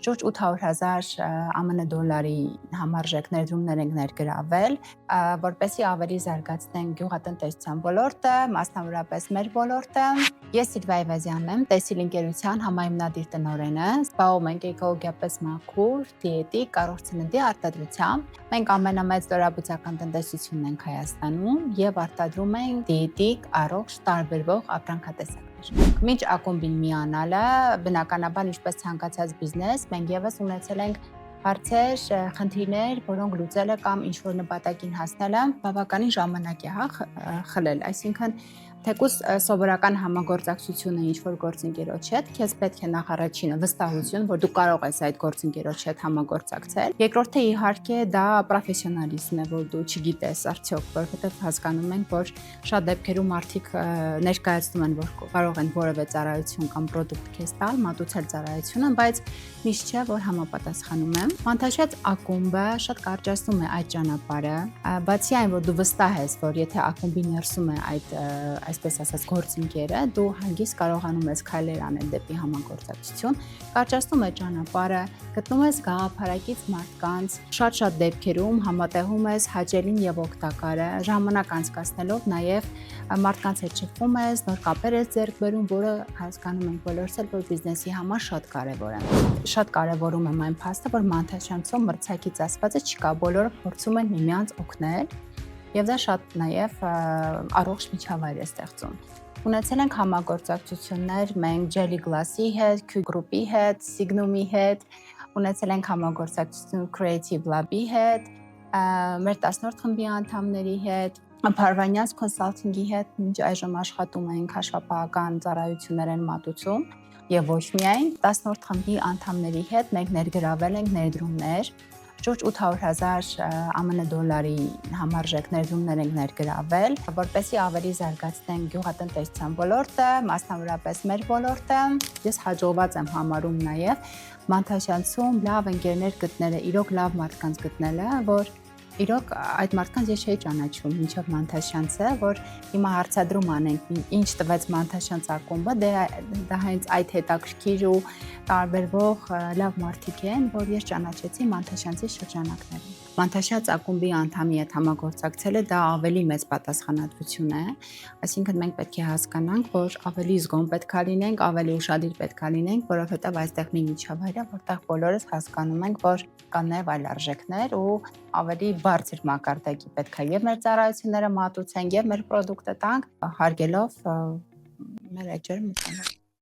շուրջ 800,000 ԱՄՆ դոլարի համարժեք ներդրումներ ենք ներգրավել, որպեսզի ավելի զարգացնենք գյուղատնտեսության ոլորտը, մասնավորապես մեր ոլորտը։ Ես Սիլվիա Այվազյանն եմ, Տեսիլ ընկերության համահիմնադիր տնօրենը, զբաղվում ենք էկոլոգիապես մաքուր, դիետիկ, առողջ սննդի արտադրությամբ։ Մենք ամենամեծ լրաբուծական տնտեսությունն ենք Հայաստանում եւ արտադրում ենք դիետիկ, առողջ, տարբերվող ապրանքատեսակներ։ Մինչ ակումբին միանալը, բնականաբար ինչպես ցանկացած բիզնես, մենք եւս ունեցել ենք հարցեր, խնդիրներ, որոնք լուծելը կամ ինչ-որ նպատակին հասնելը բավականին ժամանակ է խլել, այսինքն թեկուզ սովորական համագործակցությունը ինչ-որ գործընկերոջ հետ, քեզ պետք է նախ առաջինը վստահություն, որ դու կարող ես այդ գործընկերոջ հետ համագործակցել։ Երկրորդը իհարկե դա պրոֆեսիոնալիզմ է, որ դու չգիտես արդյոք, որովհետև հասկանում ենք, որ շատ դեպքերում մարդիկ ներկայացնում են, որ կարող են որևէ ծառայություն կամ պրոդուկտ քեզ տալ, մատուցել ծառայությունը, բայց միշտ չէ, որ համապատասխանում է։ Մանթաշյաց ակումբը շատ կարճացնում է այդ ճանապարհը, բացի այն, որ դու վստահ ես, որ եթե ակումբի ներսում է այդ այսպես ասած գործընկերը, դու հանգիստ կարողանում ես քայլեր անել դեպի համագործակցություն, կարճացնում է ճանապարհը, գտնում ես գաղափարակից մարդկանց, շատ դեպքերում համատեղում ես հաճելին եւ օգտակարը, ժամանակ անցկացնելով նաեւ մարդկանց հետ շփվում ես, նոր կապեր ես ձեռք բերում, որը հասկանում ենք բոլորս էլ, որ բիզնեսի համար շատ կարեւոր է։ Շատ կարևորում եմ այն փաստը, որ Մանթաշյանցում մրցակից ասվածը չկա, բոլորը փորձում են միմյանց օգնել եւ դա շատ նաեւ առողջ միջավայր է ստեղծում։ Ունեցել ենք համագործակցություններ մենք Jelly Glass-ի հետ, Q Group-ի հետ, Signum-ի հետ, ունեցել ենք համագործակցություն Creative Lab-ի հետ, մեր 10-րդ խմբի անդամների հետ, Parvanyan's Consulting-ի հետ, մինչ այժմ աշխատում ենք հաշվապահական ծառայություններ են մատուցում եւ ոչ միայն 10-րդ խմբի անդամների հետ մենք ներգրավել ենք ներդրումներ շուրջ 800,000 ԱՄՆ դոլարի համարժեք ներդրումներ ենք ներգրավել, որպեսզի ավելի զարգացնենք գյուղատնտեսության ոլորտը, մասնավորապես մեր ոլորտը։ Ես հաջողված եմ համարում նաև Մանթաշյանցում լավ ընկերներ գտնելը, իրոք լավ մարդկանց գտնելը, որ իրոք այդ մարդկանց ես չէի ճանաչում մինչև Մանթաշյանցը, որ հիմա հարցադրում անենք ինչ տվեց Մանթաշյանց ակումբը, դա հենց այդ հետաքրքիր ու տարբերվող լավ մարդիկ են, որ ես ճանաչեցի Մանթաշյանցի շրջանակներում։ Մանթաշյաց ակումբի անդամի հետ համագործակցելը դա ավելի մեծ պատասխանատվություն է, այսինքն մենք պետք է հասկանանք, որ ավելի զգոն պետքա լինենք, ավելի ուշադիր պետքա լինենք, որովհետև այստեղ մի միջավայր է, որտեղ բոլորս հասկանում ենք, որ կան նաև այլ արժեքներ ու ավելի բարձր մակարդակի պետքա եւ մեր ծառայությունները մատուցենք եւ մեր պրոդուկտը տանք, հարգելով մեր էջերը։